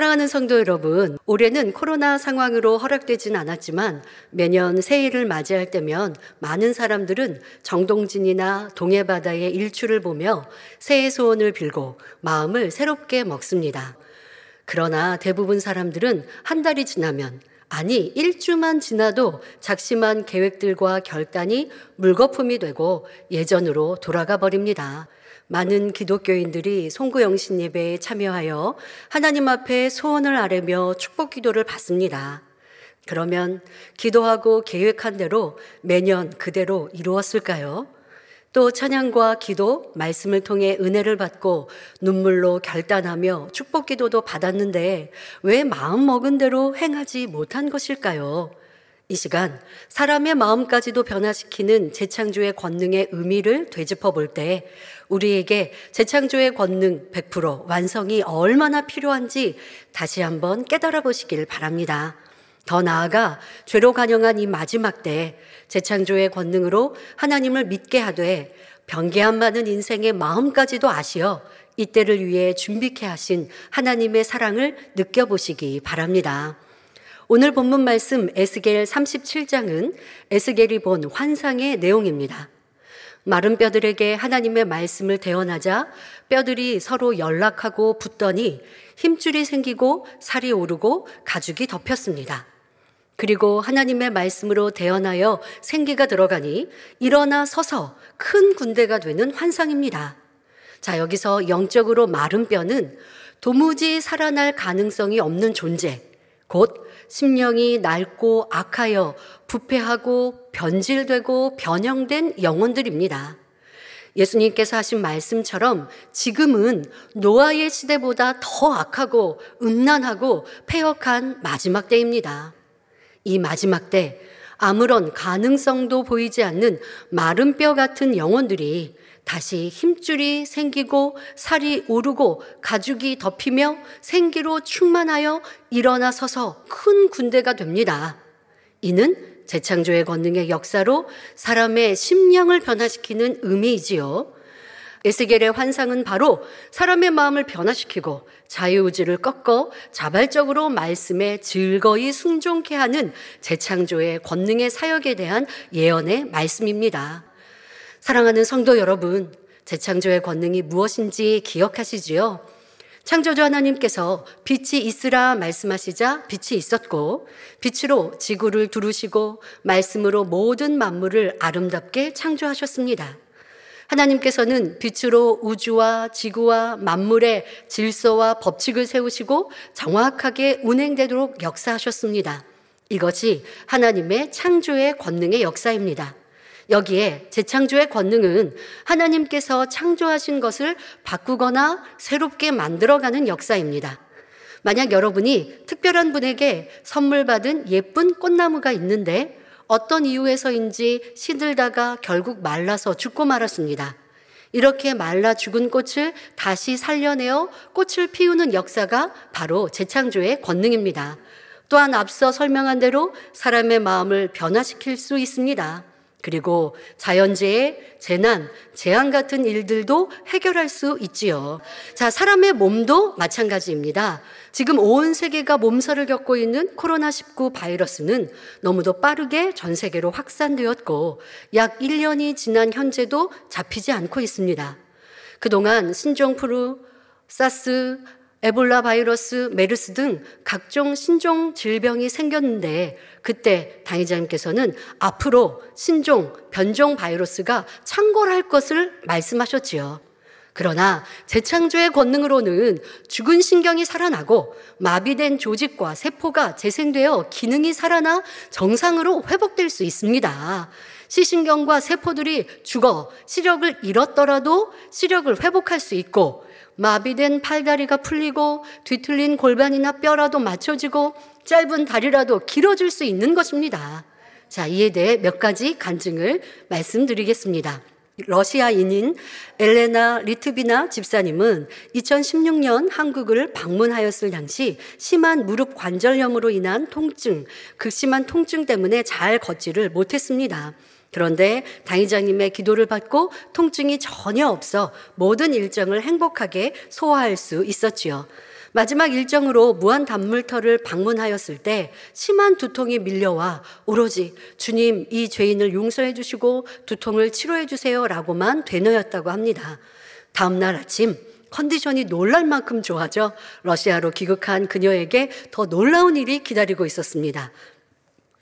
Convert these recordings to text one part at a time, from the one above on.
사랑하는 성도 여러분, 올해는 코로나 상황으로 허락되진 않았지만 매년 새해를 맞이할 때면 많은 사람들은 정동진이나 동해바다의 일출을 보며 새해 소원을 빌고 마음을 새롭게 먹습니다. 그러나 대부분 사람들은 한 달이 지나면, 아니 일주만 지나도 작심한 계획들과 결단이 물거품이 되고 예전으로 돌아가 버립니다. 많은 기독교인들이 송구영신 예배에 참여하여 하나님 앞에 소원을 아뢰며 축복 기도를 받습니다. 그러면 기도하고 계획한 대로 매년 그대로 이루었을까요? 또 찬양과 기도, 말씀을 통해 은혜를 받고 눈물로 결단하며 축복 기도도 받았는데 왜 마음먹은 대로 행하지 못한 것일까요? 이 시간 사람의 마음까지도 변화시키는 재창조의 권능의 의미를 되짚어 볼 때 우리에게 재창조의 권능 100% 완성이 얼마나 필요한지 다시 한번 깨달아 보시길 바랍니다. 더 나아가 죄로 간영한 이 마지막 때 재창조의 권능으로 하나님을 믿게 하되 변개한 많은 인생의 마음까지도 아시어 이때를 위해 준비케 하신 하나님의 사랑을 느껴보시기 바랍니다. 오늘 본문 말씀 에스겔 37장은 에스겔이 본 환상의 내용입니다. 마른 뼈들에게 하나님의 말씀을 대언하자 뼈들이 서로 연락하고 붙더니 힘줄이 생기고 살이 오르고 가죽이 덮였습니다. 그리고 하나님의 말씀으로 대언하여 생기가 들어가니 일어나 서서 큰 군대가 되는 환상입니다. 자, 여기서 영적으로 마른 뼈는 도무지 살아날 가능성이 없는 존재, 곧 심령이 낡고 악하여 부패하고 변질되고 변형된 영혼들입니다. 예수님께서 하신 말씀처럼 지금은 노아의 시대보다 더 악하고 음란하고 패역한 마지막 때입니다. 이 마지막 때 아무런 가능성도 보이지 않는 마른 뼈 같은 영혼들이 다시 힘줄이 생기고 살이 오르고 가죽이 덮이며 생기로 충만하여 일어나 서서 큰 군대가 됩니다. 이는 재창조의 권능의 역사로 사람의 심령을 변화시키는 의미이지요. 에스겔의 환상은 바로 사람의 마음을 변화시키고 자유의지를 꺾어 자발적으로 말씀에 즐거이 순종케 하는 재창조의 권능의 사역에 대한 예언의 말씀입니다. 사랑하는 성도 여러분, 재창조의 권능이 무엇인지 기억하시지요? 창조주 하나님께서 빛이 있으라 말씀하시자 빛이 있었고 빛으로 지구를 두르시고 말씀으로 모든 만물을 아름답게 창조하셨습니다. 하나님께서는 빛으로 우주와 지구와 만물의 질서와 법칙을 세우시고 정확하게 운행되도록 역사하셨습니다. 이것이 하나님의 창조의 권능의 역사입니다. 여기에 재창조의 권능은 하나님께서 창조하신 것을 바꾸거나 새롭게 만들어가는 역사입니다. 만약 여러분이 특별한 분에게 선물 받은 예쁜 꽃나무가 있는데 어떤 이유에서인지 시들다가 결국 말라서 죽고 말았습니다. 이렇게 말라 죽은 꽃을 다시 살려내어 꽃을 피우는 역사가 바로 재창조의 권능입니다. 또한 앞서 설명한 대로 사람의 마음을 변화시킬 수 있습니다. 그리고 자연재해, 재난, 재앙 같은 일들도 해결할 수 있지요. 자, 사람의 몸도 마찬가지입니다. 지금 온 세계가 몸살을 겪고 있는 코로나19 바이러스는 너무도 빠르게 전 세계로 확산되었고 약 1년이 지난 현재도 잡히지 않고 있습니다. 그동안 신종플루, 사스, 에볼라 바이러스, 메르스 등 각종 신종 질병이 생겼는데 그때 당회장님께서는 앞으로 신종, 변종 바이러스가 창궐할 것을 말씀하셨지요. 그러나 재창조의 권능으로는 죽은 신경이 살아나고 마비된 조직과 세포가 재생되어 기능이 살아나 정상으로 회복될 수 있습니다. 시신경과 세포들이 죽어 시력을 잃었더라도 시력을 회복할 수 있고 마비된 팔다리가 풀리고 뒤틀린 골반이나 뼈라도 맞춰지고 짧은 다리라도 길어질 수 있는 것입니다. 자, 이에 대해 몇 가지 간증을 말씀드리겠습니다. 러시아인인 엘레나 리트비나 집사님은 2016년 한국을 방문하였을 당시 심한 무릎 관절염으로 인한 통증, 극심한 통증 때문에 잘 걷지를 못했습니다. 그런데 당회장님의 기도를 받고 통증이 전혀 없어 모든 일정을 행복하게 소화할 수 있었지요. 마지막 일정으로 무한 단물터를 방문하였을 때 심한 두통이 밀려와 오로지 주님 이 죄인을 용서해 주시고 두통을 치료해 주세요 라고만 되뇌었다고 합니다. 다음 날 아침 컨디션이 놀랄 만큼 좋아져 러시아로 귀국한 그녀에게 더 놀라운 일이 기다리고 있었습니다.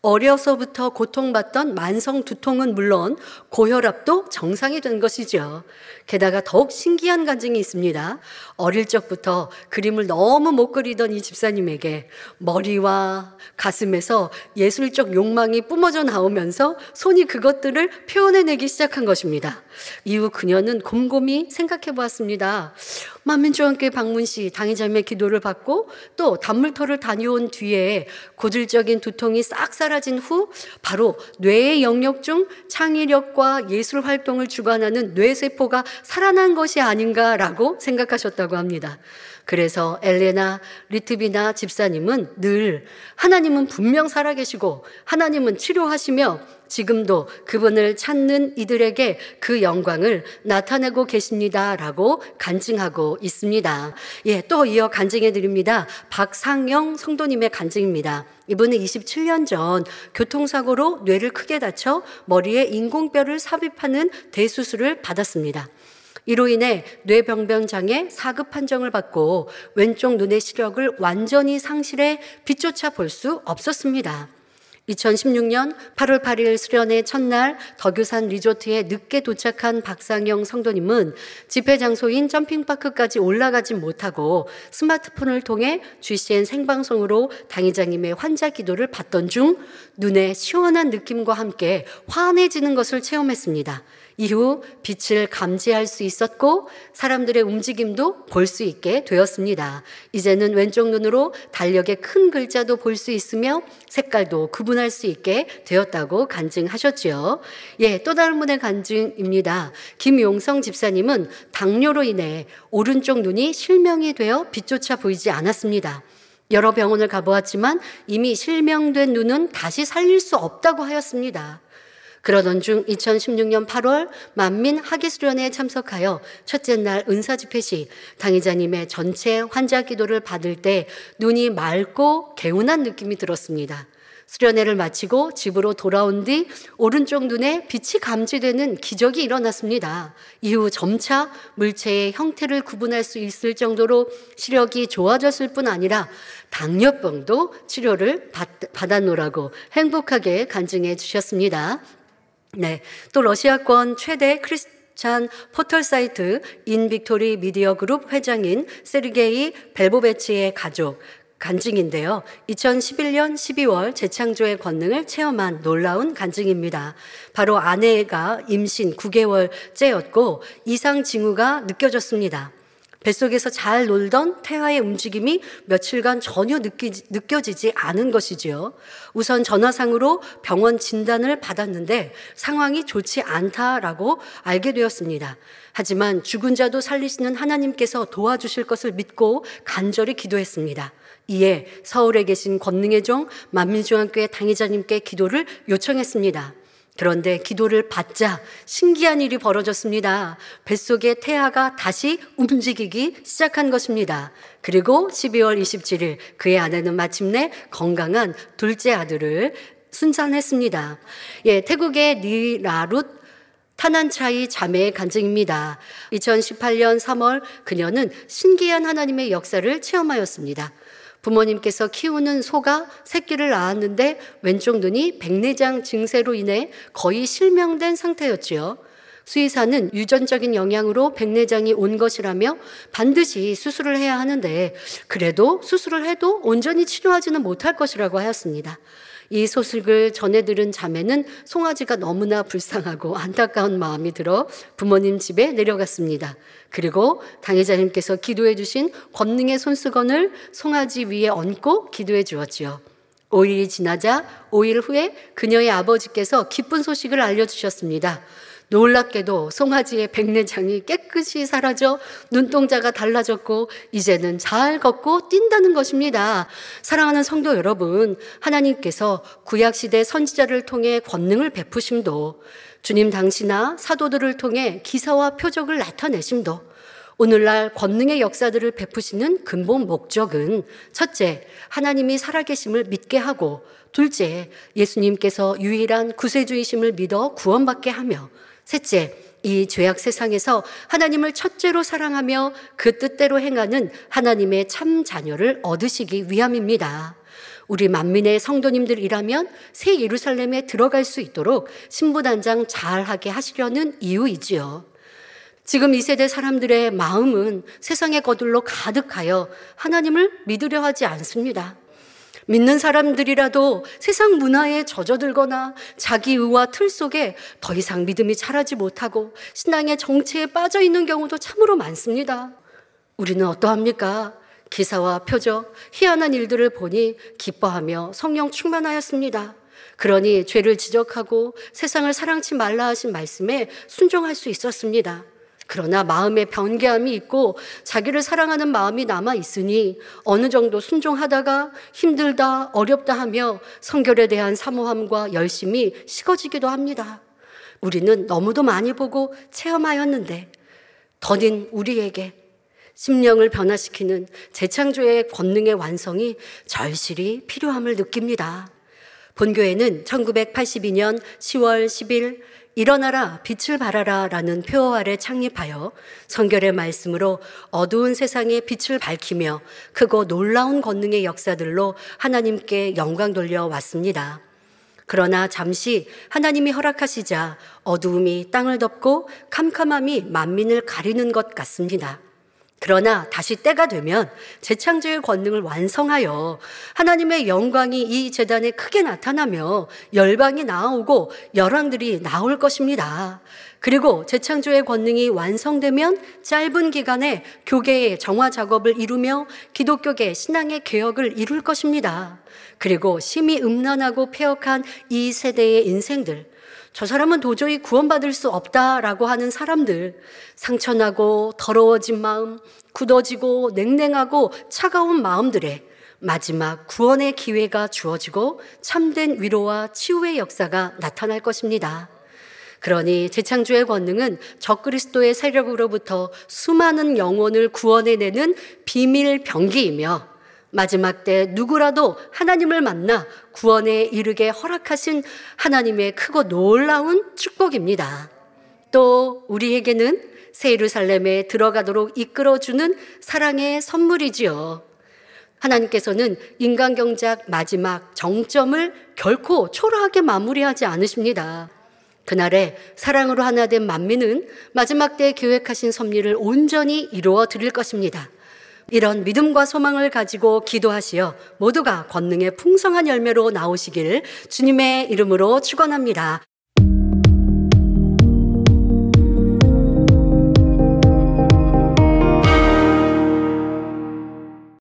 어려서부터 고통받던 만성 두통은 물론 고혈압도 정상이 된 것이죠. 게다가 더욱 신기한 간증이 있습니다. 어릴 적부터 그림을 너무 못 그리던 이 집사님에게 머리와 가슴에서 예술적 욕망이 뿜어져 나오면서 손이 그것들을 표현해내기 시작한 것입니다. 이후 그녀는 곰곰이 생각해 보았습니다. 만민중앙교회 방문 시 당의자매의 기도를 받고 또 단물터를 다녀온 뒤에 고질적인 두통이 싹 사라진 후 바로 뇌의 영역 중 창의력과 예술 활동을 주관하는 뇌세포가 살아난 것이 아닌가라고 생각하셨다고 합니다. 그래서 엘레나 리트비나 집사님은 늘 하나님은 분명 살아계시고 하나님은 치료하시며 지금도 그분을 찾는 이들에게 그 영광을 나타내고 계십니다라고 간증하고 있습니다. 예, 또 이어 간증해 드립니다. 박상영 성도님의 간증입니다. 이분은 27년 전 교통사고로 뇌를 크게 다쳐 머리에 인공뼈를 삽입하는 대수술을 받았습니다. 이로 인해 뇌병변장애 4급 판정을 받고 왼쪽 눈의 시력을 완전히 상실해 빛조차 볼 수 없었습니다. 2016년 8월 8일 수련의 첫날 덕유산 리조트에 늦게 도착한 박상영 성도님은 집회 장소인 점핑파크까지 올라가지 못하고 스마트폰을 통해 GCN 생방송으로 당의자님의 환자 기도를 받던 중 눈에 시원한 느낌과 함께 환해지는 것을 체험했습니다. 이후 빛을 감지할 수 있었고 사람들의 움직임도 볼 수 있게 되었습니다. 이제는 왼쪽 눈으로 달력의 큰 글자도 볼 수 있으며 색깔도 구분할 수 있게 되었다고 간증하셨죠. 예, 또 다른 분의 간증입니다. 김용성 집사님은 당뇨로 인해 오른쪽 눈이 실명이 되어 빛조차 보이지 않았습니다. 여러 병원을 가보았지만 이미 실명된 눈은 다시 살릴 수 없다고 하였습니다. 그러던 중 2016년 8월 만민 학예수련회에 참석하여 첫째 날 은사집회 시 당의자님의 전체 환자 기도를 받을 때 눈이 맑고 개운한 느낌이 들었습니다. 수련회를 마치고 집으로 돌아온 뒤 오른쪽 눈에 빛이 감지되는 기적이 일어났습니다. 이후 점차 물체의 형태를 구분할 수 있을 정도로 시력이 좋아졌을 뿐 아니라 당뇨병도 치료를 받았노라고 행복하게 간증해 주셨습니다. 네, 또 러시아권 최대 크리스찬 포털 사이트 인빅토리 미디어 그룹 회장인 세르게이 벨보베치의 가족 간증인데요. 2011년 12월 재창조의 권능을 체험한 놀라운 간증입니다. 바로 아내가 임신 9개월째였고 이상 징후가 느껴졌습니다. 뱃속에서 잘 놀던 태아의 움직임이 며칠간 전혀 느껴지지 않은 것이지요. 우선 전화상으로 병원 진단을 받았는데 상황이 좋지 않다라고 알게 되었습니다. 하지만 죽은 자도 살리시는 하나님께서 도와주실 것을 믿고 간절히 기도했습니다. 이에 서울에 계신 권능의 종 만민중앙교회 당의자님께 기도를 요청했습니다. 그런데 기도를 받자 신기한 일이 벌어졌습니다. 뱃속의 태아가 다시 움직이기 시작한 것입니다. 그리고 12월 27일 그의 아내는 마침내 건강한 둘째 아들을 순산했습니다. 예, 태국의 니라룻 타난차이 자매의 간증입니다. 2018년 3월 그녀는 신기한 하나님의 역사를 체험하였습니다. 부모님께서 키우는 소가 새끼를 낳았는데 왼쪽 눈이 백내장 증세로 인해 거의 실명된 상태였지요. 수의사는 유전적인 영향으로 백내장이 온 것이라며 반드시 수술을 해야 하는데 그래도 수술을 해도 온전히 치료하지는 못할 것이라고 하였습니다. 이 소식을 전해 들은 자매는 송아지가 너무나 불쌍하고 안타까운 마음이 들어 부모님 집에 내려갔습니다. 그리고 당의자님께서 기도해 주신 권능의 손수건을 송아지 위에 얹고 기도해 주었지요. 5일이 지나자 5일 후에 그녀의 아버지께서 기쁜 소식을 알려주셨습니다. 놀랍게도 송아지의 백내장이 깨끗이 사라져 눈동자가 달라졌고 이제는 잘 걷고 뛴다는 것입니다. 사랑하는 성도 여러분, 하나님께서 구약시대 선지자를 통해 권능을 베푸심도 주님 당시나 사도들을 통해 기사와 표적을 나타내심도 오늘날 권능의 역사들을 베푸시는 근본 목적은 첫째, 하나님이 살아계심을 믿게 하고 둘째, 예수님께서 유일한 구세주이심을 믿어 구원받게 하며 셋째, 이 죄악 세상에서 하나님을 첫째로 사랑하며 그 뜻대로 행하는 하나님의 참 자녀를 얻으시기 위함입니다. 우리 만민의 성도님들이라면 새 예루살렘에 들어갈 수 있도록 신부단장 잘하게 하시려는 이유이지요. 지금 이 세대 사람들의 마음은 세상의 것들로 가득하여 하나님을 믿으려 하지 않습니다. 믿는 사람들이라도 세상 문화에 젖어들거나 자기 의와 틀 속에 더 이상 믿음이 자라지 못하고 신앙의 정체에 빠져 있는 경우도 참으로 많습니다. 우리는 어떠합니까? 기사와 표적, 희한한 일들을 보니 기뻐하며 성령 충만하였습니다. 그러니 죄를 지적하고 세상을 사랑치 말라 하신 말씀에 순종할 수 있었습니다. 그러나 마음에 변개함이 있고 자기를 사랑하는 마음이 남아 있으니 어느 정도 순종하다가 힘들다, 어렵다 하며 성결에 대한 사모함과 열심이 식어지기도 합니다. 우리는 너무도 많이 보고 체험하였는데 더딘 우리에게 심령을 변화시키는 재창조의 권능의 완성이 절실히 필요함을 느낍니다. 본교회는 1982년 10월 10일 일어나라 빛을 발하라 라는 표어 아래 창립하여 성결의 말씀으로 어두운 세상에 빛을 밝히며 크고 놀라운 권능의 역사들로 하나님께 영광 돌려왔습니다. 그러나 잠시 하나님이 허락하시자 어두움이 땅을 덮고 캄캄함이 만민을 가리는 것 같습니다. 그러나 다시 때가 되면 재창조의 권능을 완성하여 하나님의 영광이 이 제단에 크게 나타나며 열방이 나오고 열왕들이 나올 것입니다. 그리고 재창조의 권능이 완성되면 짧은 기간에 교계의 정화 작업을 이루며 기독교계 신앙의 개혁을 이룰 것입니다. 그리고 심히 음란하고 폐역한 이 세대의 인생들, 저 사람은 도저히 구원받을 수 없다라고 하는 사람들, 상처나고 더러워진 마음, 굳어지고 냉랭하고 차가운 마음들에 마지막 구원의 기회가 주어지고 참된 위로와 치유의 역사가 나타날 것입니다. 그러니 재창조의 권능은 적그리스도의 세력으로부터 수많은 영혼을 구원해내는 비밀 병기이며 마지막 때 누구라도 하나님을 만나 구원에 이르게 허락하신 하나님의 크고 놀라운 축복입니다. 또 우리에게는 새 예루살렘에 들어가도록 이끌어주는 사랑의 선물이지요. 하나님께서는 인간경작 마지막 정점을 결코 초라하게 마무리하지 않으십니다. 그날에 사랑으로 하나 된 만민은 마지막 때 계획하신 섭리를 온전히 이루어 드릴 것입니다. 이런 믿음과 소망을 가지고 기도하시어 모두가 권능의 풍성한 열매로 나오시길 주님의 이름으로 축원합니다.